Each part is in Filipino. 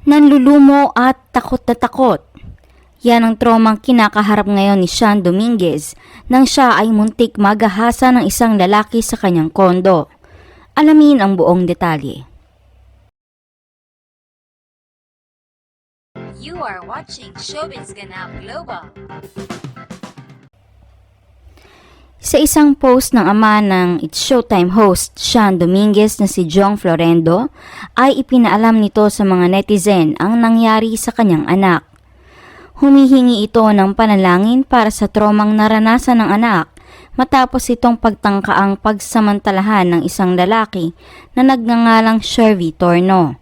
Nanlulumo at takot na takot. Yan ang traumang kinakaharap ngayon ni Sean Dominguez nang siya ay muntik magahasa ng isang lalaki sa kanyang kondo. Alamin ang buong detalye. You are watching Showbiz Ganap Global. Sa isang post ng ama ng It's Showtime host Sean Dominguez na si Jong Florendo ay ipinaalam nito sa mga netizen ang nangyari sa kanyang anak. Humihingi ito ng panalangin para sa traumang naranasan ng anak matapos itong pagtangkaang pagsamantalahan ng isang lalaki na nagngangalang Shervy Torno.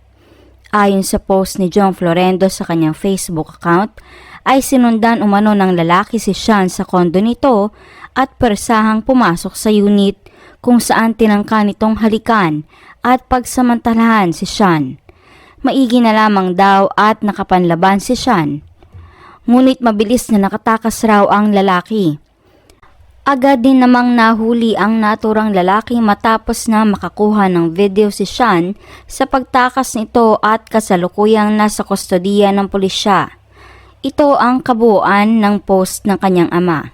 Ayon sa post ni Jong Florendo sa kanyang Facebook account, ay sinundan umano ng lalaki si Sean sa kondo nito at persahang pumasok sa unit kung saan tinangka nitong halikan at pagsamantalahan si Sean. Maigi na lamang daw at nakapanlaban si Sean. Ngunit mabilis na nakatakas raw ang lalaki. Agad din namang nahuli ang naturang lalaki matapos na makakuha ng video si Sean sa pagtakas nito at kasalukuyang nasa kustodiya ng pulisya. Ito ang kabuuan ng post ng kanyang ama.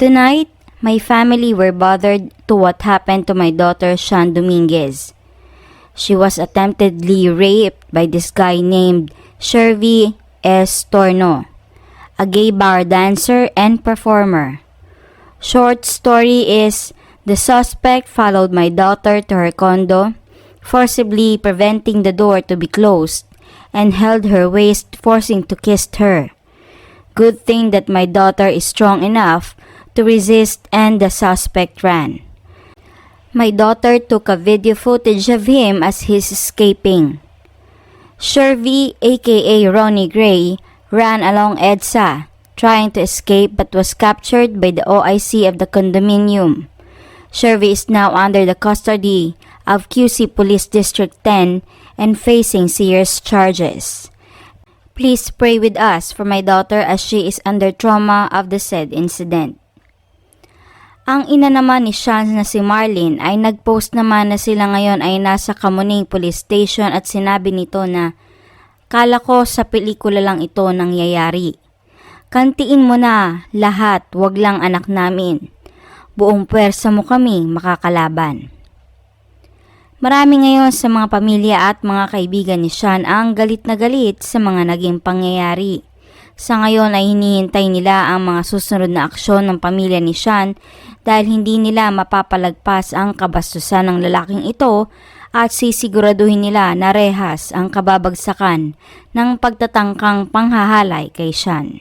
Tonight, my family were bothered to what happened to my daughter Sean Dominguez. She was attemptedly raped by this guy named Shervy S. Torno, a gay bar dancer and performer. Short story is, the suspect followed my daughter to her condo, forcibly preventing the door to be closed, and held her waist, forcing to kiss her. Good thing that my daughter is strong enough to resist and the suspect ran. My daughter took a video footage of him as he's escaping. Shervy, aka Ronnie Gray, ran along EDSA, trying to escape but was captured by the OIC of the condominium. Shervy is now under the custody of QC Police District 10 and facing serious charges. Please pray with us for my daughter as she is under trauma of the said incident. Ang ina naman ni Sean na si Marlene ay nagpost naman na sila ngayon ay nasa Kamuning Police Station at sinabi nito na, "Kala ko sa pelikula lang ito nangyayari. Kantiin mo na lahat, wag lang anak namin. Buong puwersa mo kami makakalaban." Marami ngayon sa mga pamilya at mga kaibigan ni Sean ang galit na galit sa mga naging pangyayari. Sa ngayon ay hinihintay nila ang mga susunod na aksyon ng pamilya ni Sean dahil hindi nila mapapalagpas ang kabastusan ng lalaking ito at sisiguraduhin nila na rehas ang kababagsakan ng pagtatangkang panghahalay kay Sean.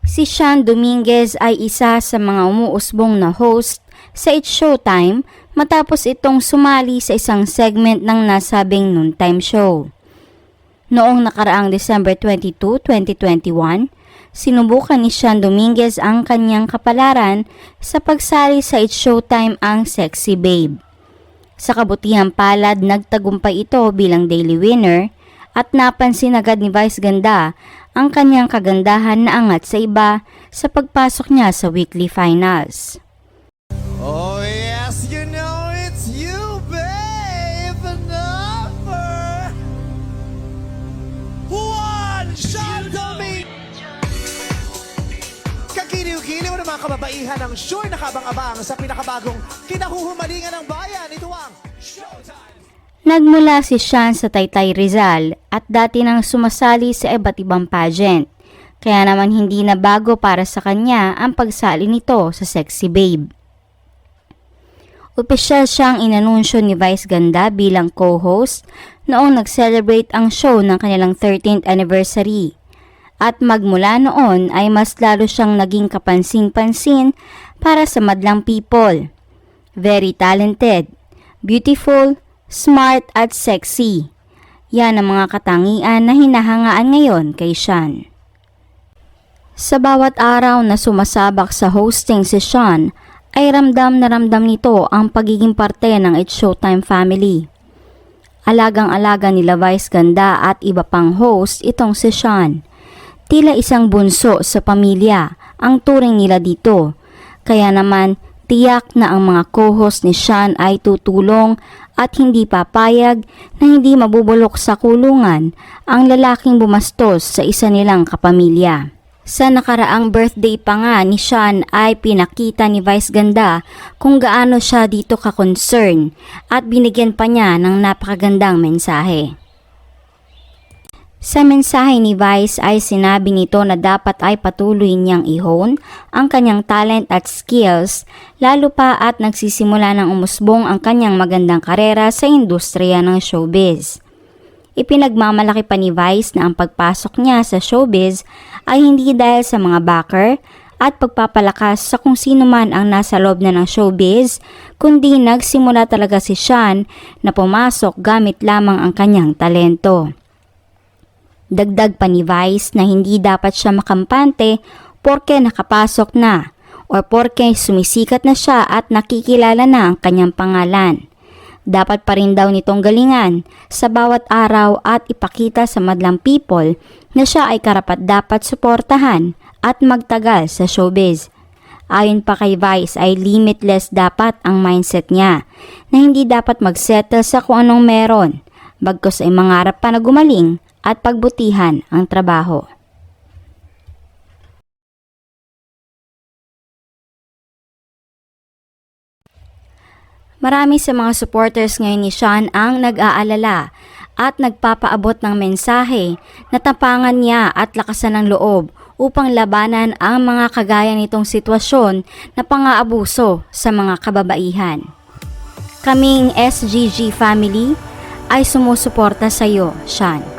Si Sean Dominguez ay isa sa mga umuusbong na host sa It's Showtime matapos itong sumali sa isang segment ng nasabing noontime show. Noong nakaraang December 22, 2021, sinubukan ni Sean Dominguez ang kanyang kapalaran sa pagsali sa It's Showtime ang Sexy Babe. Sa kabutihang palad, nagtagumpay ito bilang daily winner at napansin agad ni Vice Ganda ang kanyang kagandahan na angat sa iba sa pagpasok niya sa weekly finals. Oh yes, you know it's you, babe. Number one, Sean Dominguez. Kakiliw-kiliw ng mga kababaihan ng sure nakabang-abang sa pinakabagong kinahuhumalingan ng bayan. Ito ang Showtime. Nagmula si Sean sa Taytay Rizal at dati nang sumasali sa iba't ibang pageant. Kaya naman hindi na bago para sa kanya ang pagsali nito sa Sexy Babe. Opisyal siyang inanunsyo ni Vice Ganda bilang co-host noong nag-celebrate ang show ng kanilang 13th anniversary. At magmula noon ay mas lalo siyang naging kapansin-pansin para sa madlang people. Very talented, beautiful, smart at sexy. Yan ang mga katangian na hinahangaan ngayon kay Sean. Sa bawat araw na sumasabak sa hosting si Sean, ay ramdam na ramdam nito ang pagiging parte ng It's Showtime family. Alagang-alaga nila Vice Ganda at iba pang host itong si Sean. Tila isang bunso sa pamilya ang turing nila dito, kaya naman Tiyak na ang mga co-host ni Sean ay tutulong at hindi papayag na hindi mabubulok sa kulungan ang lalaking bumastos sa isa nilang kapamilya. Sa nakaraang birthday pa nga ni Sean ay pinakita ni Vice Ganda kung gaano siya dito ka-concern at binigyan pa niya ng napakagandang mensahe. Sa mensahe ni Vice ay sinabi nito na dapat ay patuloy niyang i-hone ang kanyang talent at skills lalo pa at nagsisimula ng umusbong ang kanyang magandang karera sa industriya ng showbiz. Ipinagmamalaki pa ni Vice na ang pagpasok niya sa showbiz ay hindi dahil sa mga backer at pagpapalakas sa kung sino man ang nasa loob na ng showbiz, kundi nagsimula talaga si Sean na pumasok gamit lamang ang kanyang talento. Dagdag pa ni Vice na hindi dapat siya makampante porke nakapasok na o porke sumisikat na siya at nakikilala na ang kanyang pangalan. Dapat pa rin daw nitong galingan sa bawat araw at ipakita sa madlang people na siya ay karapat-dapat suportahan at magtagal sa showbiz. Ayon pa kay Vice ay limitless dapat ang mindset niya na hindi dapat magsettle sa kung anong meron, bagkus ay mangarap pa na gumaling at pagbutihan ang trabaho. Marami sa mga supporters ngayon ni Sean ang nag-aalala at nagpapaabot ng mensahe na tapangan niya at lakasan ng loob upang labanan ang mga kagaya nitong sitwasyon na pang-aabuso sa mga kababaihan. Kaming SGG family ay sumusuporta sa iyo, Sean.